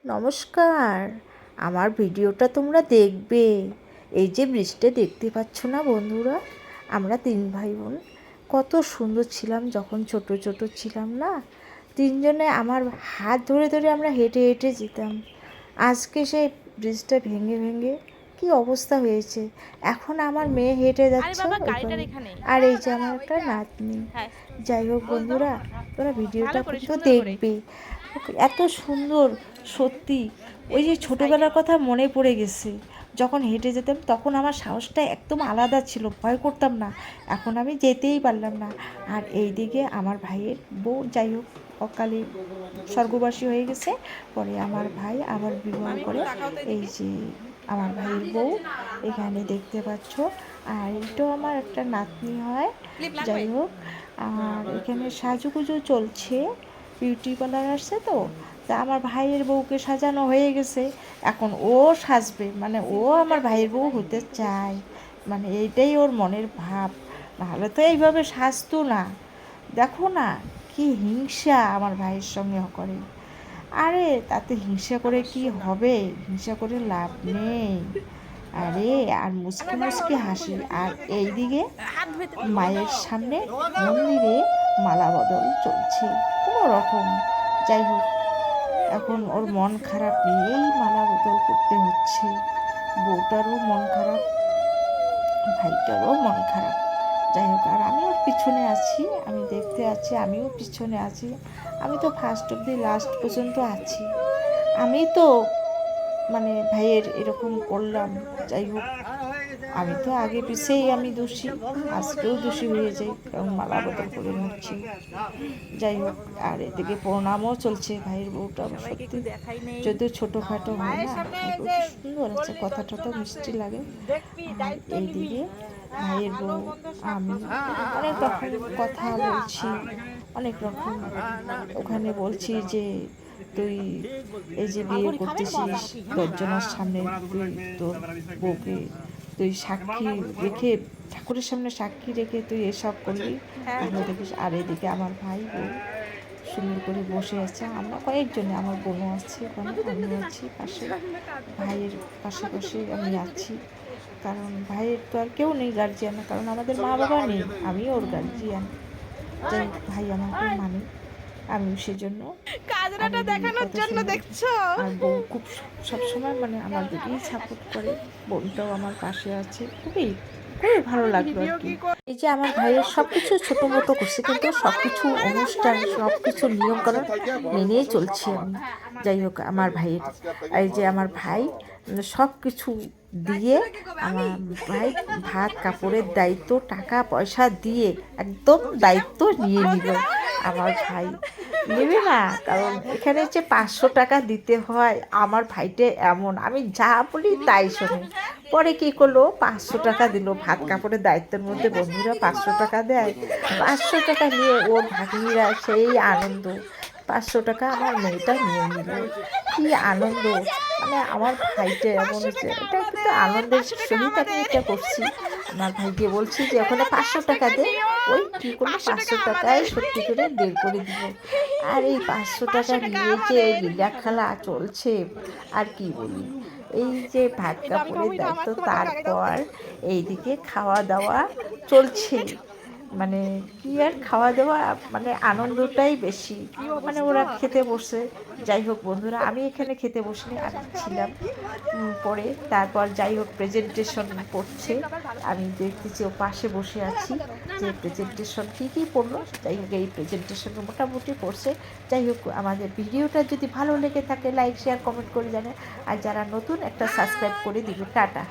নমস্কার। আমার ভিডিওটা তোমরা দেখবে। এই যে ব্রিজটা দেখতে পাচ্ছ না বন্ধুরা, আমরা 3 ভাই বোন কত সুন্দর ছিলাম যখন ছোট ছোট ছিলাম না। 3 জনে আমার হাত ধরে ধরে আমরা হেঁটে হেঁটে যেতাম। আজকে সেই ব্রিজটা ভেঙে ভেঙে কি অবস্থা হয়েছে। এখন আমার মেয়ে হেঁটে যাচ্ছে আর এই যে আমার একটা নাতনি। যাই হোক বন্ধুরা, তোরা ভিডিওটা কিন্তু দেখবে। এত সুন্দর, সত্যি ওই যে ছোটোবেলার কথা মনে পড়ে গেছে। যখন হেঁটে যেতাম তখন আমার সাহসটা একদম আলাদা ছিল, ভয় করতাম না। এখন আমি যেতেই পারলাম না। আর এই দিকে আমার ভাইয়ের বউ, যাই হোক, অকালে স্বর্গবাসী হয়ে গেছে। পরে আমার ভাই আবার বিবাহ করে। এই যে আমার ভাইয়ের বউ এখানে দেখতে পাচ্ছ। আর এটাও আমার একটা নাতনি হয়। যাই হোক, আর এখানে সাজুগুজু চলছে। বিউটি পার্লার আসছে তো, তা আমার ভাইয়ের বউকে সাজানো হয়ে গেছে। এখন ও সাজবে, মানে ও আমার ভাইয়ের বউ হতে চায়, মানে এইটাই ওর মনের ভাব। নাহলে তো এইভাবে সাজতো না। দেখো না কি হিংসা আমার ভাইয়ের সঙ্গে করে। আরে তাতে হিংসা করে কি হবে, হিংসা করে লাভ নেই। আরে আর মুচকি মুচকি হাসি। আর এইদিকে মায়ের সামনে মন্দিরে মালা বদল চলছে কোনো রকম। যাই হোক, এখন ওর মন খারাপ নিয়েই মালা বদল করতে হচ্ছে। বউটারও মন খারাপ, ভাইটারও মন খারাপ। যাই হোক, আর আমি ওর পিছনে আছি, আমি দেখতে আছি, আমিও পিছনে আছি। আমি তো ফার্স্ট অবধি লাস্ট পর্যন্ত আছি। আমি তো মানে ভাইয়ের এরকম করলাম। যাই হোক, আমি তো আগে পিছেই আমি দোষী, আজকেও দোষী হয়ে যাই, কারণ মালা বদল করে নিচ্ছি। যাই হোক, আর এদিকে প্রণামও চলছে ভাইয়ের বউটা। সত্যি যদিও ছোটোখাটো হয় না, ভাইয়ের বউটা সুন্দর আছে, কথাটা তো মিষ্টি লাগে। আর এইদিকে ভাইয়ের বউ, আমি অনেক রকম কথা বলছি, অনেক রকম ওখানে বলছি যে তুই এই যে বিয়ে করতেছিস দশজনের সামনে, তুই তোর বউকে তুই সাক্ষী রেখে, ঠাকুরের সামনে সাক্ষী রেখে তুই এসব করবি, তাহলে দেখিস। আর এদিকে আমার ভাই বউ সুন্দর করে বসে আছে। আমরা কয়েকজনে, আমার বোনও আছে ওখানে, আমিও আছি পাশে, ভাইয়ের পাশাপাশি আমি আছি। কারণ ভাইয়ের তো আর কেউ নেই গার্জিয়ান, কারণ আমাদের মা বাবা নেই, আমি ওর গার্জিয়ান। যাই হোক, ভাই আমাকে মানে, আমিও সেজন্য আমি দেখানোর জন্য দেখছো। আর বউ খুব সবসময় মানে আমার দিকেই সাপোর্ট করে। বোনটাও আমার পাশে আছে, খুবই খুবই ভালো লাগলো আর কি। এই যে আমার ভাইয়ের সব কিছু ছোটো মতো করছে, কিন্তু সব কিছু অনুষ্ঠান, সব কিছু নিয়মকানুন মেনেই চলছি আমি। যাই হোক, আমার ভাইয়ের, এই যে আমার ভাই সব কিছু দিয়ে, আমার ভাই ভাত কাপড়ের দায়িত্ব, টাকা পয়সা দিয়ে একদম দায়িত্ব নিয়ে নিল। আমার ভাই নেবে না, কারণ এখানে যে 500 টাকা দিতে হয়। আমার ভাইটে এমন, আমি যা বলি তাই শোনে। পরে কী করলো, 500 টাকা দিল ভাত কাপড়ের দায়িত্বের মধ্যে। বন্ধুরা 500 টাকা দেয়, 500 টাকা নিয়ে ওর ভাগ্নিরা সেই আনন্দ। 500 টাকা আমার মেয়েটা নিয়ে নিল, কি আনন্দ। মানে আমার ভাইটা এমন হচ্ছে, এটা কিন্তু আনন্দের সহিত আমি এটা করছি। আমার ভাইকে বলছি যে ওখানে 500 টাকা দে, ওই কী করলো, 500 টাকায় সত্যি করে বের করে দিল। আর এই 500 টাকা নিয়ে যে লীলা খেলা চলছে, আর কি বলি। এই যে ভাত কাপড়ের দায়িত্ব, তারপর এইদিকে খাওয়া দাওয়া চলছে। মানে কি আর খাওয়া দাওয়া, মানে আনন্দটাই বেশি। মানে ওরা খেতে বসে। যাই হোক বন্ধুরা, আমি এখানে খেতে বসিনি, আমি ছিলাম পরে। তারপর যাই হোক, প্রেজেন্টেশন করছে, আমি দেখতেছি ও পাশে বসে আছি যে প্রেজেন্টেশন কী কী পড়লো। যাই হোক, এই প্রেজেন্টেশন মোটামুটি পড়ছে। যাই হোক, আমাদের ভিডিওটা যদি ভালো লেগে থাকে লাইক শেয়ার কমেন্ট করে জানেন। আর যারা নতুন, একটা সাবস্ক্রাইব করে দিবে। টাটা।